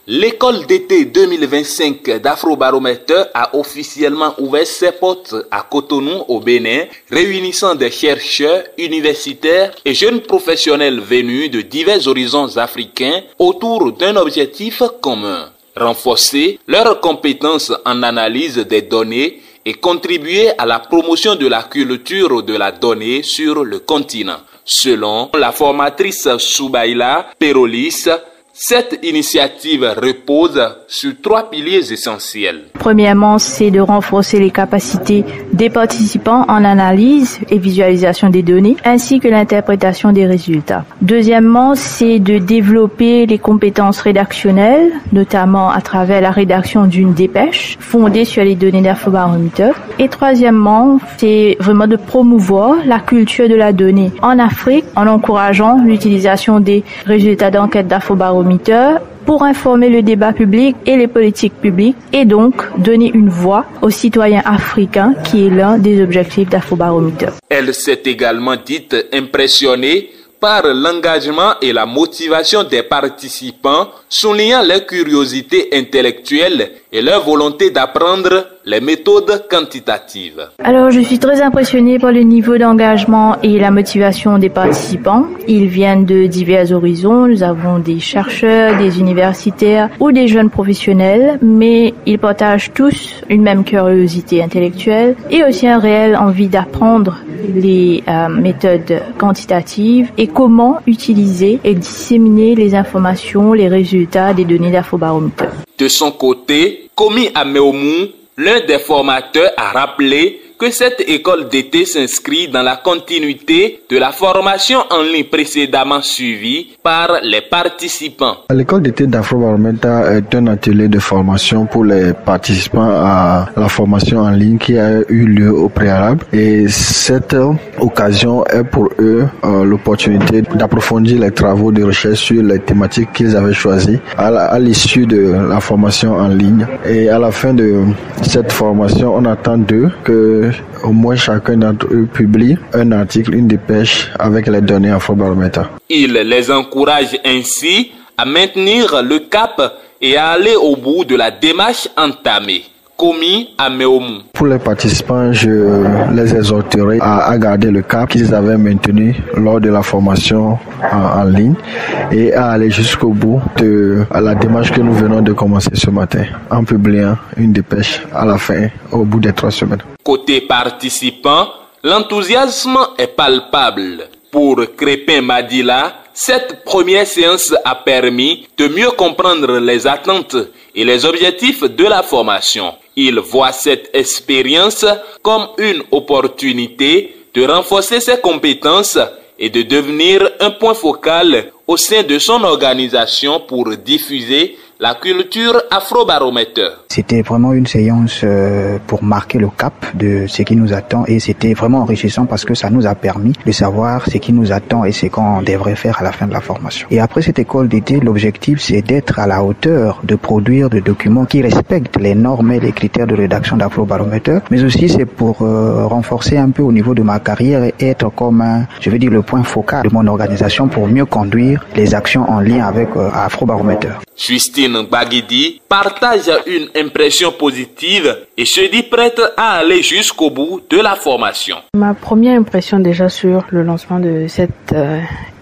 L'école d'été 2025 d'Afrobaromètre a officiellement ouvert ses portes à Cotonou au Bénin, réunissant des chercheurs, universitaires et jeunes professionnels venus de divers horizons africains autour d'un objectif commun: renforcer leurs compétences en analyse des données et contribuer à la promotion de la culture de la donnée sur le continent. Selon la formatrice Soubaïla Perolis, cette initiative repose sur 3 piliers essentiels. Premièrement, c'est de renforcer les capacités des participants en analyse et visualisation des données, ainsi que l'interprétation des résultats. Deuxièmement, c'est de développer les compétences rédactionnelles, notamment à travers la rédaction d'une dépêche fondée sur les données d'Afrobaromètre. Et troisièmement, c'est vraiment de promouvoir la culture de la donnée en Afrique en encourageant l'utilisation des résultats d'enquête d'Afrobaromètre pour informer le débat public et les politiques publiques et donc donner une voix aux citoyens africains qui est l'un des objectifs d'Afrobaromètre. Elle s'est également dite impressionnée par l'engagement et la motivation des participants, soulignant leur curiosité intellectuelle et leur volonté d'apprendre les méthodes quantitatives. Alors, je suis très impressionnée par le niveau d'engagement et la motivation des participants. Ils viennent de divers horizons. Nous avons des chercheurs, des universitaires ou des jeunes professionnels, mais ils partagent tous une même curiosité intellectuelle et aussi une réelle envie d'apprendre les méthodes quantitatives et comment utiliser et disséminer les informations, les résultats des données d'Afrobaromètre. De son côté, Komi Ameomu, l'un des formateurs, a rappelé que cette école d'été s'inscrit dans la continuité de la formation en ligne précédemment suivie par les participants. L'école d'été d'Afrobaromètre est un atelier de formation pour les participants à la formation en ligne qui a eu lieu au préalable. Et cette occasion est pour eux l'opportunité d'approfondir les travaux de recherche sur les thématiques qu'ils avaient choisies à l'issue de la formation en ligne. Et à la fin de cette formation, on attend d'eux que au moins chacun d'entre eux publie un article, une dépêche avec les données Afrobaromètre. Il les encourage ainsi à maintenir le cap et à aller au bout de la démarche entamée. Komi Ameomu. Pour les participants, je les exhorterai à garder le cap qu'ils avaient maintenu lors de la formation en ligne et à aller jusqu'au bout de la démarche que nous venons de commencer ce matin en publiant une dépêche à la fin, au bout des 3 semaines. Côté participants, l'enthousiasme est palpable. Pour Crépin Madila, cette première séance a permis de mieux comprendre les attentes et les objectifs de la formation. Il voit cette expérience comme une opportunité de renforcer ses compétences et de devenir un point focal au sein de son organisation pour diffuser la culture Afrobaromètre. C'était vraiment une séance pour marquer le cap de ce qui nous attend et c'était vraiment enrichissant parce que ça nous a permis de savoir ce qui nous attend et ce qu'on devrait faire à la fin de la formation. Et après cette école d'été, l'objectif c'est d'être à la hauteur, de produire des documents qui respectent les normes et les critères de rédaction d'Afrobaromètre, mais aussi c'est pour renforcer un peu au niveau de ma carrière et être comme, le point focal de mon organisation pour mieux conduire les actions en lien avec Afrobaromètre. Justine Baguidi partage une impression positive et se dit prête à aller jusqu'au bout de la formation. Ma première impression déjà sur le lancement de cette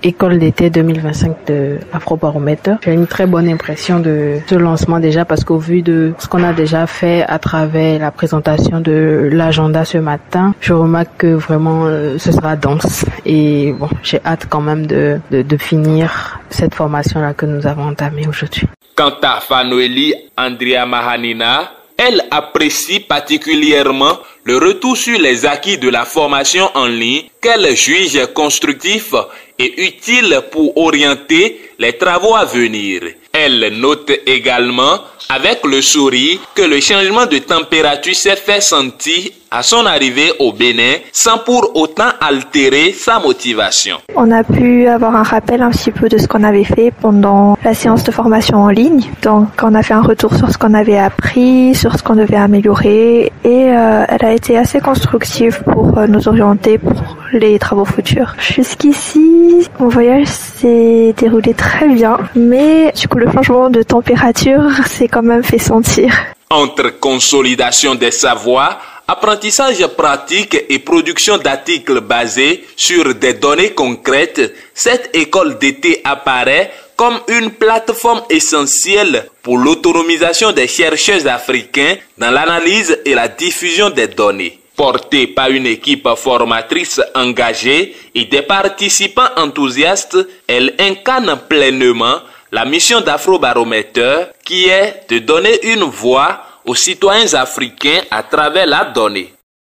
école d'été 2025 de Afrobaromètre, j'ai une très bonne impression de ce lancement déjà parce qu'au vu de ce qu'on a déjà fait à travers la présentation de l'agenda ce matin, je remarque que vraiment ce sera dense et bon, j'ai hâte quand même de finir cette formation-là que nous avons entamée aujourd'hui. Quant à Fanoeli Andrea Mahanina, elle apprécie particulièrement le retour sur les acquis de la formation en ligne qu'elle juge constructif et utile pour orienter les travaux à venir. Elle note également avec le sourire que le changement de température s'est fait sentir à son arrivée au Bénin sans pour autant altérer sa motivation. On a pu avoir un rappel un petit peu de ce qu'on avait fait pendant la séance de formation en ligne. Donc on a fait un retour sur ce qu'on avait appris, sur ce qu'on devait améliorer et elle a été assez constructive pour nous orienter pour les travaux futurs. Jusqu'ici, mon voyage s'est déroulé très bien, mais du coup le changement de température s'est quand même fait sentir. Entre consolidation des savoirs, apprentissage pratique et production d'articles basés sur des données concrètes, cette école d'été apparaît comme une plateforme essentielle pour l'autonomisation des chercheurs africains dans l'analyse et la diffusion des données. Portée par une équipe formatrice engagée et des participants enthousiastes, elle incarne pleinement la mission d'Afrobaromètre qui est de donner une voix aux citoyens africains à travers la donnée.